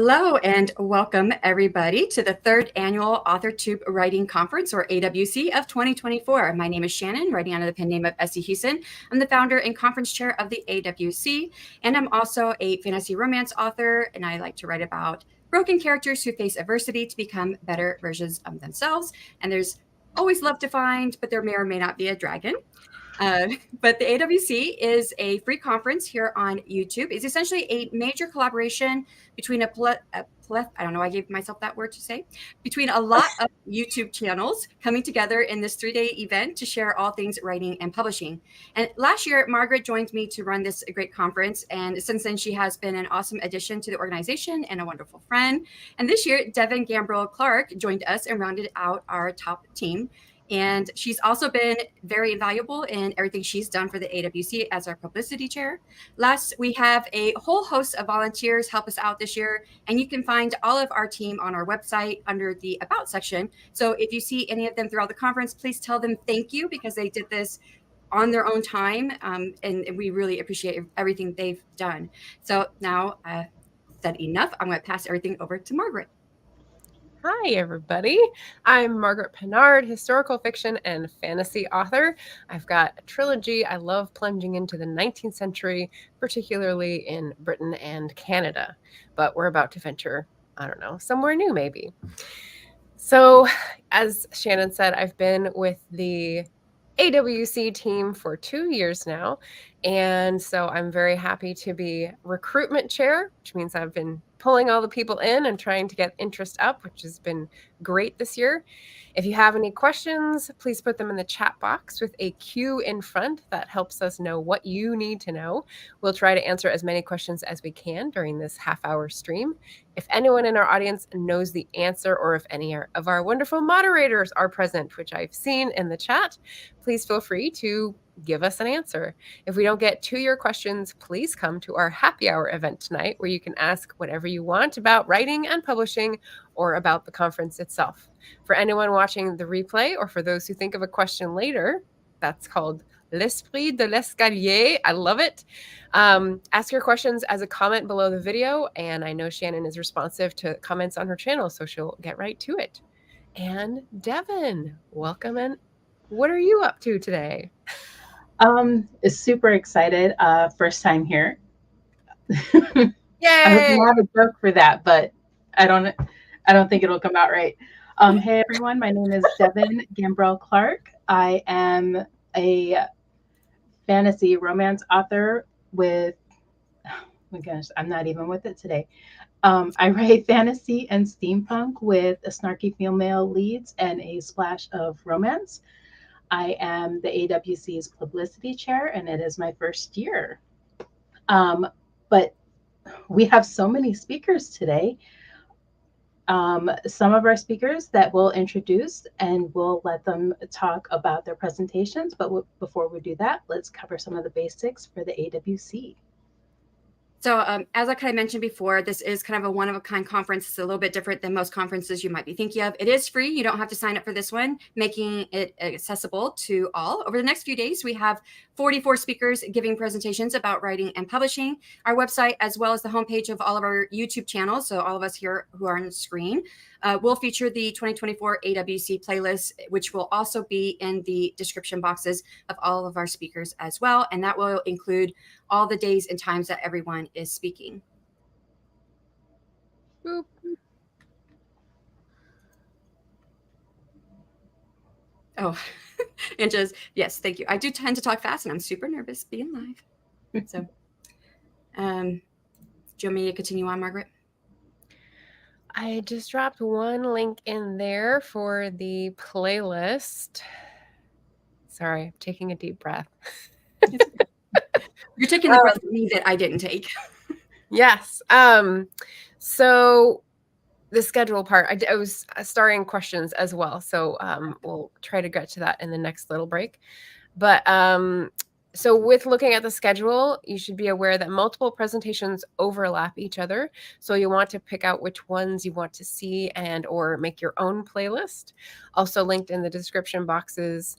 Hello and welcome everybody to the third annual Authortube Writing Conference, or AWC, of 2024. My name is Shanon, writing under the pen name of S.E. Huston. I'm the founder and conference chair of the AWC, and I'm also a fantasy romance author, and I like to write about broken characters who face adversity to become better versions of themselves. And there's always love to find, but there may or may not be a dragon. But the AWC is a free conference here on YouTube. It's essentially a major collaboration between I don't know, I gave myself that word to say, between a lot of YouTube channels coming together in this 3-day event to share all things writing and publishing. And last year, Margaret joined me to run this great conference. And since then, she has been an awesome addition to the organization and a wonderful friend. And this year, Devon Gambrell-Clark joined us and rounded out our top team. And she's also been very invaluable in everything she's done for the AWC as our publicity chair. Last, we have a whole host of volunteers help us out this year, and you can find all of our team on our website under the About section. So if you see any of them throughout the conference, please tell them thank you, because they did this on their own time, and we really appreciate everything they've done. So now, said enough, I'm going to pass everything over to Margaret. Hi, everybody. I'm Margaret Pinard, historical fiction and fantasy author. I've got a trilogy. I love plunging into the 19th century, particularly in Britain and Canada. But we're about to venture, I don't know, somewhere new maybe. So, as Shanon said, I've been with the AWC team for 2 years now. And so I'm very happy to be recruitment chair, which means I've been pulling all the people in and trying to get interest up, which has been great this year. If you have any questions, please put them in the chat box with a Q in front. That helps us know what you need to know. We'll try to answer as many questions as we can during this half-hour stream. If anyone in our audience knows the answer, or if any of our wonderful moderators are present, which I've seen in the chat, please feel free to give us an answer. If we don't get to your questions, please come to our happy hour event tonight, where you can ask whatever you want about writing and publishing, or about the conference itself. For anyone watching the replay, or for those who think of a question later, that's called L'Esprit de l'Escalier. I love it. Ask your questions as a comment below the video, and I know Shanon is responsive to comments on her channel, so she'll get right to it. And Devon, welcome, and what are you up to today? Super excited. First time here. Yay! I was gonna have a joke for that, but I don't think it'll come out right. Hey everyone, my name is Devon Gambrell-Clark. I am a fantasy romance author with, oh my gosh, I'm not even with it today. I write fantasy and steampunk with a snarky female leads and a splash of romance. I am the AWC's publicity chair, and it is my first year. But we have so many speakers today. Some of our speakers that we'll introduce, and we'll let them talk about their presentations. But before we do that, let's cover some of the basics for the AWC. So as I kind of mentioned before, this is kind of a one-of-a-kind conference. It's a little bit different than most conferences you might be thinking of. It is free. You don't have to sign up for this one, making it accessible to all. Over the next few days, we have 44 speakers giving presentations about writing and publishing. Our website, as well as the homepage of all of our YouTube channels, so all of us here who are on the screen, will feature the 2024 AWC playlist, which will also be in the description boxes of all of our speakers as well. And that will include all the days and times that everyone is speaking. Boop. Oh, and just, yes, thank you. I do tend to talk fast, and I'm super nervous being live. So, do you want me to continue on, Margaret? I just dropped one link in there for the playlist. Sorry, I'm taking a deep breath. You're taking the breath of me that I didn't take. Yes. So the schedule part, I was starting questions as well. So we'll try to get to that in the next little break. But so with looking at the schedule, you should be aware that multiple presentations overlap each other. So you want to pick out which ones you want to see and or make your own playlist. Also linked in the description boxes,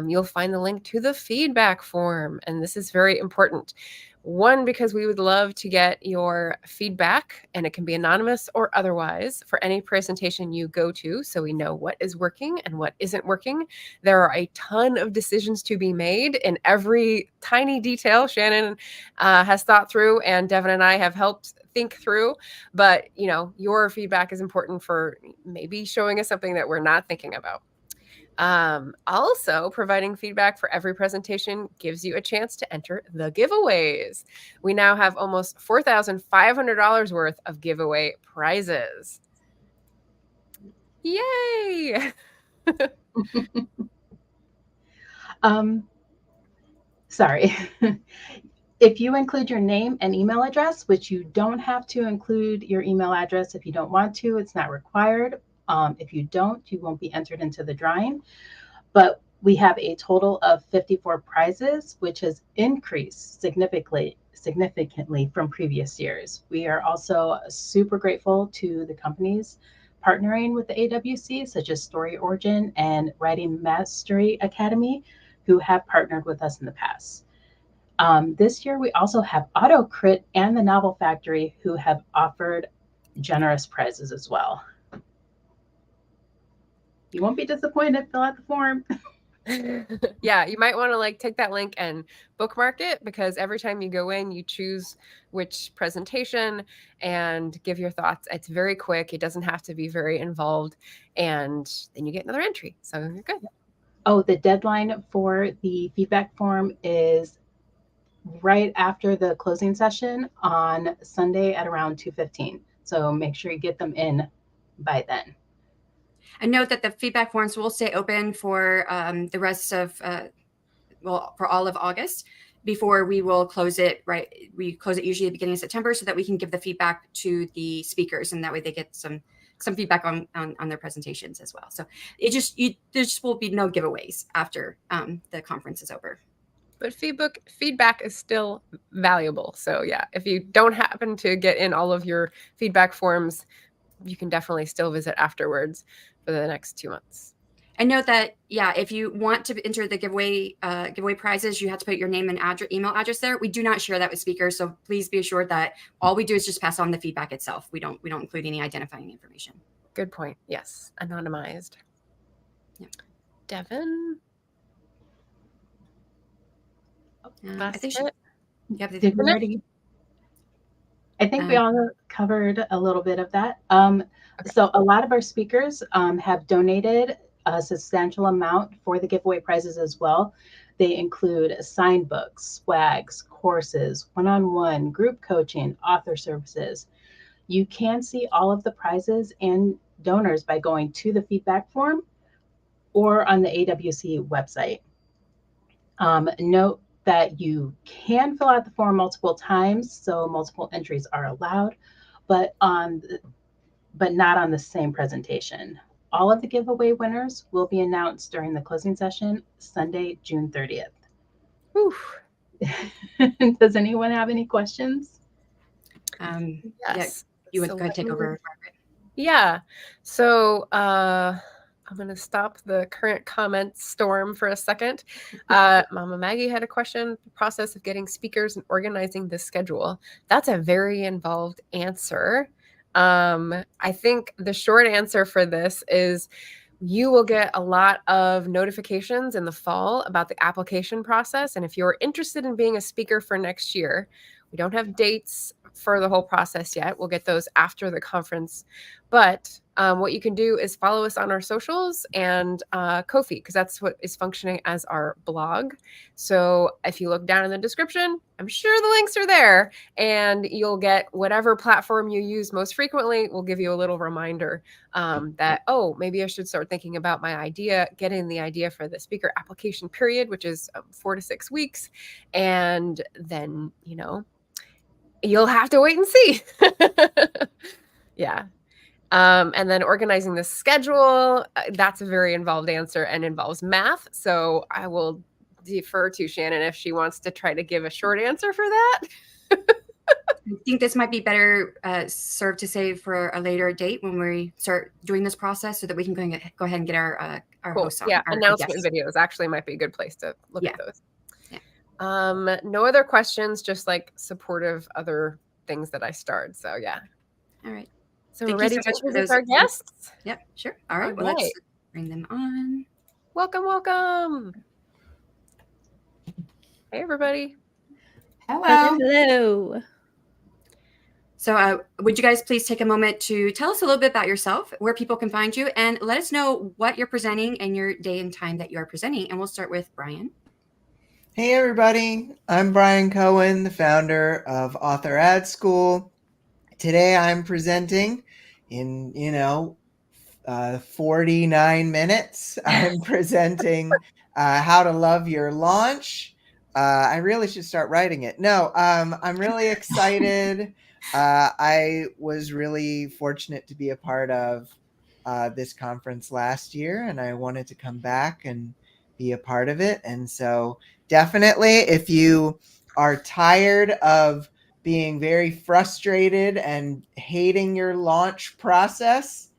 you'll find the link to the feedback form. And this is very important. One, because we would love to get your feedback, and it can be anonymous or otherwise, for any presentation you go to, so we know what is working and what isn't working. There are a ton of decisions to be made in every tiny detail Shanon has thought through, and Devon and I have helped think through. But, your feedback is important for maybe showing us something that we're not thinking about. Also, providing feedback for every presentation gives you a chance to enter the giveaways. We now have almost $4,500 worth of giveaway prizes. Yay! Sorry. If you include your name and email address, which you don't have to include your email address if you don't want to, it's not required. If you don't, you won't be entered into the drawing. But we have a total of 54 prizes, which has increased significantly from previous years. We are also super grateful to the companies partnering with the AWC, such as Story Origin and Writing Mastery Academy, who have partnered with us in the past. This year, we also have AutoCrit and the Novel Factory, who have offered generous prizes as well. You won't be disappointed. Fill out the form. Yeah, you might want to take that link and bookmark it, because every time you go in, you choose which presentation and give your thoughts. It's very quick. It doesn't have to be very involved. And then you get another entry. So you're good. Oh, the deadline for the feedback form is right after the closing session on Sunday at around 2:15. So make sure you get them in by then. And note that the feedback forms will stay open for the rest of, for all of August, before we will close it. Right, we close it usually at the beginning of September, so that we can give the feedback to the speakers, and that way they get some feedback on their presentations as well. So there just will be no giveaways after the conference is over. But feedback is still valuable. So yeah, if you don't happen to get in all of your feedback forms, you can definitely still visit afterwards for the next 2 months. And note that, if you want to enter the giveaway prizes, you have to put your name and email address there. We do not share that with speakers, so please be assured that all we do is just pass on the feedback itself. We don't include any identifying information. Good point. Yes, anonymized. Yeah. Devon? I think I think we all covered a little bit of that. Okay. So a lot of our speakers have donated a substantial amount for the giveaway prizes as well. They include signed books, swags, courses, one-on-one, group coaching, author services. You can see all of the prizes and donors by going to the feedback form or on the AWC website. Note that you can fill out the form multiple times, so multiple entries are allowed, but not on the same presentation. All of the giveaway winners will be announced during the closing session, Sunday, June 30th. Does anyone have any questions? Yes. Yeah, you would go ahead and take over, Margaret. Yeah. So I'm going to stop the current comment storm for a second. Mama Maggie had a question. The process of getting speakers and organizing the schedule. That's a very involved answer. I think the short answer for this is you will get a lot of notifications in the fall about the application process. And if you're interested in being a speaker for next year, we don't have dates for the whole process yet. We'll get those after the conference. But what you can do is follow us on our socials and Ko-fi, because that's what is functioning as our blog. So if you look down in the description, I'm sure the links are there, and you'll get whatever platform you use most frequently. We'll give you a little reminder that, maybe I should start thinking about getting the idea for the speaker application period, which is 4 to 6 weeks. And then, you'll have to wait and see. Yeah. And then organizing the schedule, that's a very involved answer and involves math. So I will defer to Shanon if she wants to try to give a short answer for that. I think this might be better served to save for a later date when we start doing this process, so that we can go ahead and get our cool. hosts on. Yeah, announcement videos actually might be a good place to look at those. Yeah. No other questions, just like supportive other things that I start. So yeah. All right. So Thank we're you ready so to much for introduce those. our guests. Yep, sure. All right. All Well, let's right. bring them on. Welcome, welcome. Hey, everybody. Hello. Hello. So would you guys please take a moment to tell us a little bit about yourself, where people can find you, and let us know what you're presenting and your day and time that you are presenting. And we'll start with Bryan. Hey everybody, I'm Bryan Cohen, the founder of Author Ad School. Today I'm presenting in, 49 minutes. I'm presenting how to love your launch. I really should start writing it. No, I'm really excited. I was really fortunate to be a part of this conference last year, and I wanted to come back and be a part of it. And so definitely, if you are tired of being very frustrated and hating your launch process,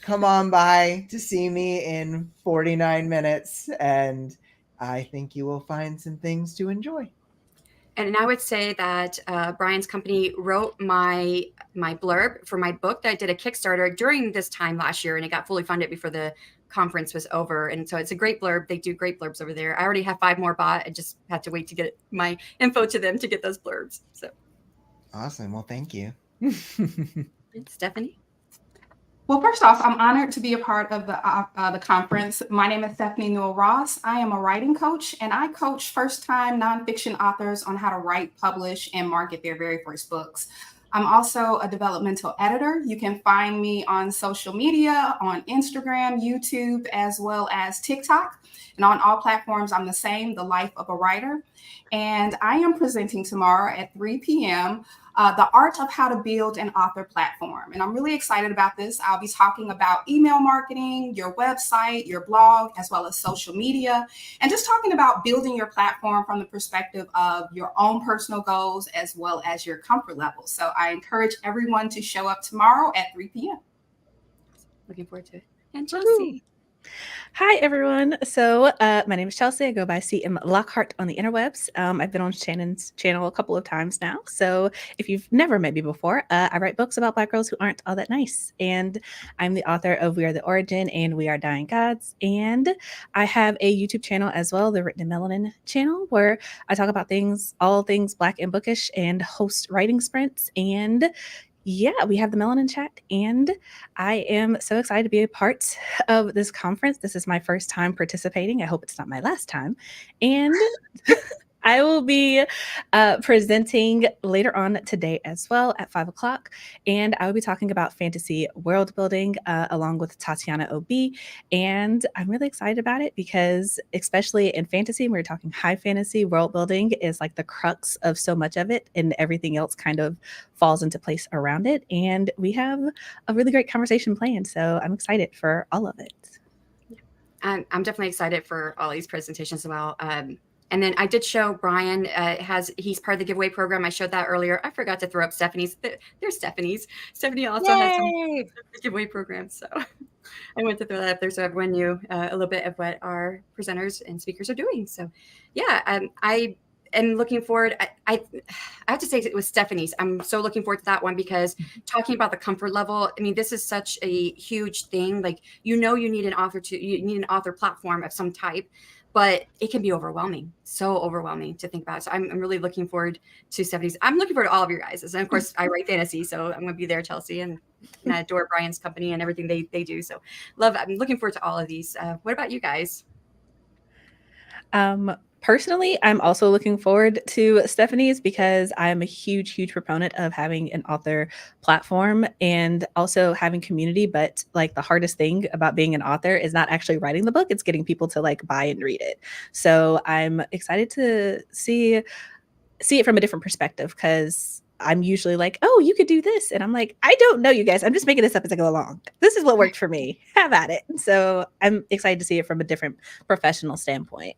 come on by to see me in 49 minutes, and I think you will find some things to enjoy. And I would say that Bryan's company wrote my blurb for my book that I did a Kickstarter during this time last year, and it got fully funded before the conference was over. And so it's a great blurb. They do great blurbs over there. I already have 5 more bought. I just had to wait to get my info to them to get those blurbs. So Awesome. Well, thank you. Stefanie. Well, first off, I'm honored to be a part of the conference. My name is Stefanie Newell Ross. I am a writing coach, and I coach first-time nonfiction authors on how to write, publish, and market their very first books. I'm also a developmental editor. You can find me on social media, on Instagram, YouTube, as well as TikTok. And on all platforms, I'm the same, The Life of a Writer. And I am presenting tomorrow at 3 p.m. The art of how to build an author platform. And I'm really excited about this. I'll be talking about email marketing, your website, your blog, as well as social media, and just talking about building your platform from the perspective of your own personal goals as well as your comfort level. So I encourage everyone to show up tomorrow at 3 p.m. Looking forward to it. And Chelsea. Hi, everyone. So my name is Chelsea. I go by CM Lockhart on the interwebs. I've been on Shanon's channel a couple of times now. So if you've never met me before, I write books about Black girls who aren't all that nice. And I'm the author of We Are the Origin and We Are Dying Gods. And I have a YouTube channel as well, the Written in Melanin channel, where I talk about all things Black and bookish and host writing sprints. And yeah, we have the Melanin Chat, and I am so excited to be a part of this conference. This is my first time participating. I hope it's not my last time. And I will be presenting later on today as well at 5 o'clock. And I will be talking about fantasy world building along with Tatiana O.B. And I'm really excited about it because especially in fantasy, we're talking high fantasy, world building is like the crux of so much of it, and everything else kind of falls into place around it. And we have a really great conversation planned. So I'm excited for all of it. I'm definitely excited for all these presentations as well. And then I did show Bryan he's part of the giveaway program. I showed that earlier. I forgot to throw up Stephanie's. There's Stephanie's. Stephanie also has some giveaway programs. So I went to throw that up there so everyone knew a little bit of what our presenters and speakers are doing. So yeah, I am looking forward. I have to say it was Stephanie's. I'm so looking forward to that one because talking about the comfort level, I mean, this is such a huge thing. Like, you need an author platform of some type, but it can be overwhelming, so overwhelming to think about. So I'm really looking forward to Stephanie's. I'm looking forward to all of your guys'. And of course, I write fantasy, so I'm going to be there, Chelsea, and I adore Bryan's company and everything they do. So I'm looking forward to all of these. What about you guys? Personally, I'm also looking forward to Stephanie's because I'm a huge, huge proponent of having an author platform and also having community. But like the hardest thing about being an author is not actually writing the book. It's getting people to like buy and read it. So I'm excited to see it from a different perspective because I'm usually like, oh, you could do this. And I'm like, I don't know, you guys. I'm just making this up as I go along. This is what worked for me. Have at it. So I'm excited to see it from a different professional standpoint.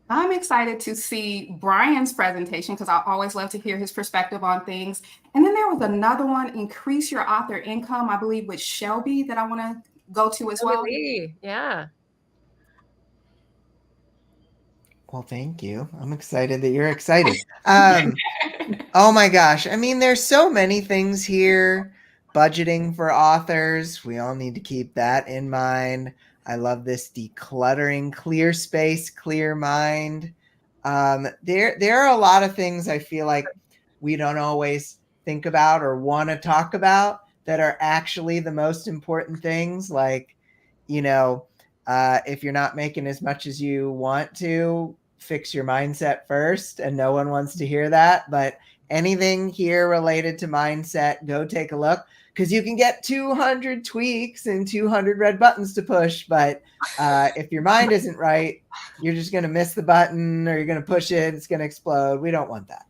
I'm excited to see Bryan's presentation because I always love to hear his perspective on things. And then there was another one, Increase Your Author Income, I believe, with Shelby that I want to go to as well. Yeah. Well, thank you. I'm excited that you're excited. Oh my gosh. I mean, there's so many things here. Budgeting for authors. We all need to keep that in mind. I love this decluttering, clear space, clear mind. There are a lot of things I feel like we don't always think about or want to talk about that are actually the most important things. Like, if you're not making as much as you want to, fix your mindset first. And no one wants to hear that. But anything here related to mindset, go take a look, because you can get 200 tweaks and 200 red buttons to push. But if your mind isn't right, you're just going to miss the button, or you're going to push it. It's going to explode. We don't want that.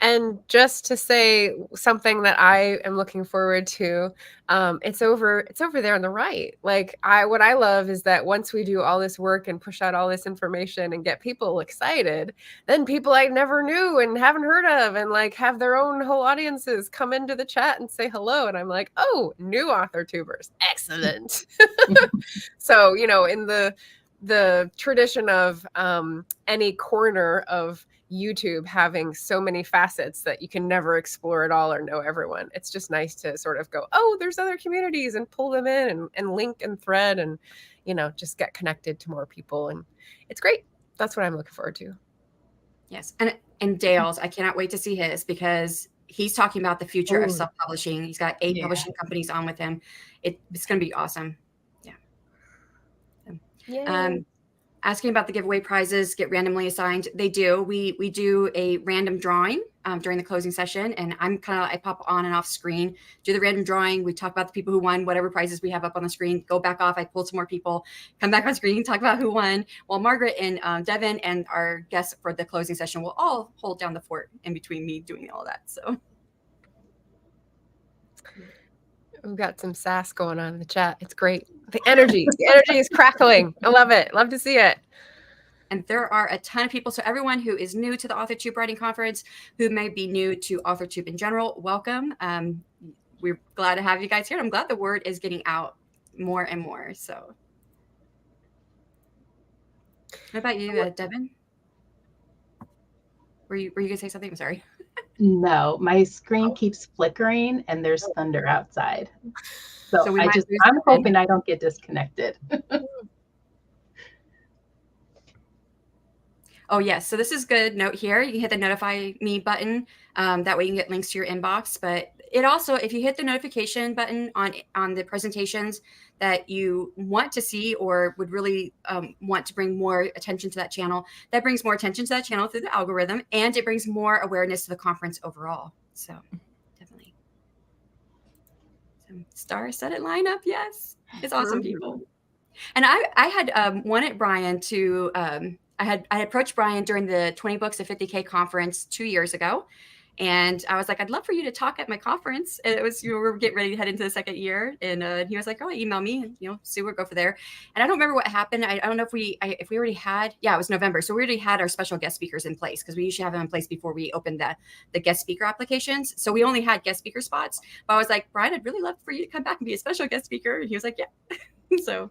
And just to say something that I am looking forward to, it's over there on the right. Like, what I love is that once we do all this work and push out all this information and get people excited, then people I never knew and haven't heard of, and like have their own whole audiences come into the chat and say hello. And I'm like, oh, new Authortubers. Excellent. So, in the tradition of any corner of YouTube having so many facets that you can never explore it all or know everyone, it's just nice to sort of go, oh, there's other communities, and pull them in and link and thread and just get connected to more people. And it's great. That's what I'm looking forward to. Yes. And Dale's, I cannot wait to see his, because he's talking about the future of self-publishing. He's got 8 publishing companies on with him. It's going to be awesome. Yeah. Asking about the giveaway prizes get randomly assigned. They do. We do a random drawing during the closing session, and I pop on and off screen, do the random drawing. We talk about the people who won, whatever prizes we have up on the screen, go back off. I pull some more people, come back on screen, talk about who won. While Margaret and Devon and our guests for the closing session will all hold down the fort in between me doing all that. So we've got some sass going on in the chat. It's great. The energy is crackling. I love it. Love to see it. And there are a ton of people. So everyone who is new to the Authortube Writing Conference, who may be new to Authortube in general, welcome. We're glad to have you guys here. I'm glad the word is getting out more and more. So what about you, Devon? Were you going to say something? I'm sorry. No, my screen keeps flickering and there's thunder outside. So I'm hoping I don't get disconnected. Oh, yes. So this is good. Note here, you can hit the notify me button. That way you can get links to your inbox. But it also, if you hit the notification button on the presentations that you want to see or would really want to bring more attention to that channel, that brings more attention to that channel through the algorithm, and it brings more awareness to the conference overall. So definitely. Some star-studded lineup. Yes. It's awesome, people. And I had wanted Bryan to... I had approached Bryan during the 20 Books at 50K conference 2 years ago. And I was like, I'd love for you to talk at my conference. And it was, we were getting ready to head into the second year. And he was like, oh, email me, and, see where we go for there. And I don't remember what happened. I don't know if we already had, it was November. So we already had our special guest speakers in place, because we usually have them in place before we open the guest speaker applications. So we only had guest speaker spots. But I was like, Bryan, I'd really love for you to come back and be a special guest speaker. And he was like, yeah. So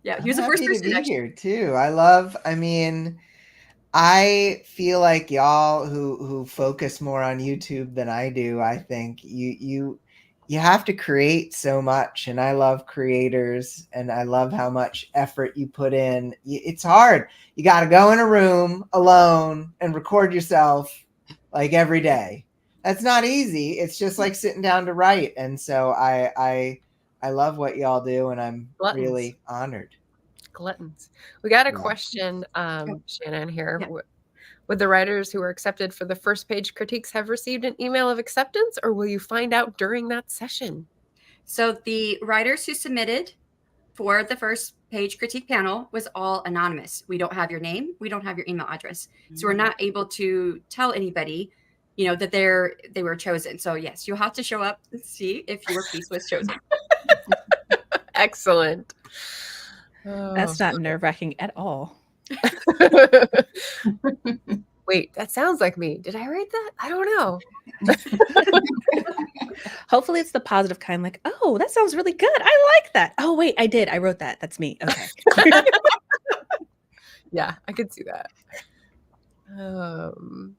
yeah, he was the first person to be here too. I feel like y'all who focus more on YouTube than I do, I think you have to create so much, and I love creators, and I love how much effort you put in. It's hard. You got to go in a room alone and record yourself like every day. That's not easy. It's just like sitting down to write. And so I love what y'all do, and I'm really honored. Gluttons. We got a question, Shanon, here. Yeah. Would the writers who were accepted for the first page critiques have received an email of acceptance, or will you find out during that session? So the writers who submitted for the first page critique panel was all anonymous. We don't have your name. We don't have your email address. Mm-hmm. So we're not able to tell anybody, that they were chosen. So yes, you'll have to show up and see if your piece was chosen. Excellent. That's not nerve-wracking at all. Wait, that sounds like me. Did I write that? I don't know. Hopefully it's the positive kind, like, oh, that sounds really good. I like that. Oh, wait, I did. I wrote that. That's me. Okay. Yeah, I could see that. And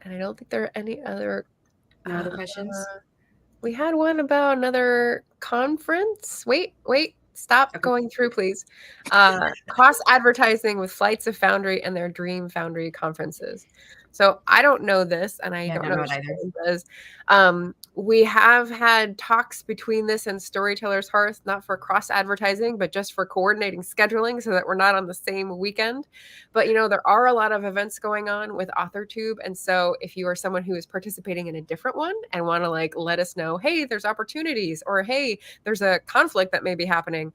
I don't think there are any other. No other questions? We had one about another conference. Wait, stop Okay. going through, please. Cross advertising with Flights of Foundry and their Dream Foundry conferences. So I don't know this, and I don't know it either. Shanon does. We have had talks between this and Storyteller's Hearth, not for cross advertising, but just for coordinating scheduling so that we're not on the same weekend. But there are a lot of events going on with Authortube, and so if you are someone who is participating in a different one and want to let us know, hey, there's opportunities, or hey, there's a conflict that may be happening,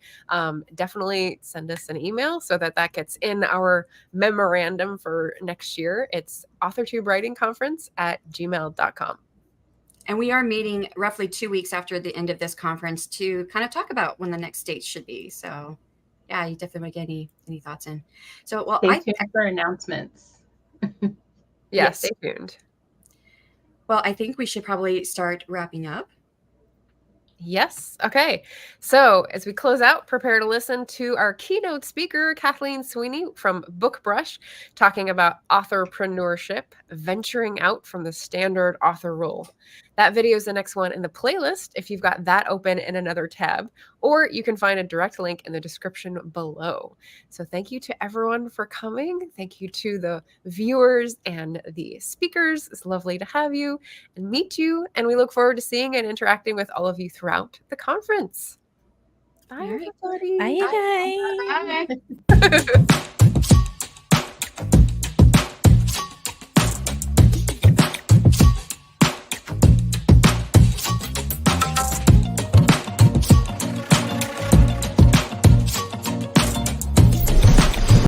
definitely send us an email so that gets in our memorandum for next year. It's Authortube Writing Conference at gmail.com. And we are meeting roughly 2 weeks after the end of this conference to kind of talk about when the next dates should be. So yeah, you definitely want to get any thoughts in. So, well, Stay tuned for announcements. Yes. Stay tuned. Well, I think we should probably start wrapping up. Yes. Okay. So as we close out, prepare to listen to our keynote speaker, Kathleen Sweeney from BookBrush, talking about authorpreneurship, venturing out from the standard author role. That video is the next one in the playlist if you've got that open in another tab, or you can find a direct link in the description below. So thank you to everyone for coming. Thank you to the viewers and the speakers. It's lovely to have you and meet you. And we look forward to seeing and interacting with all of you throughout the conference. Bye, everybody. Bye, you guys. Bye.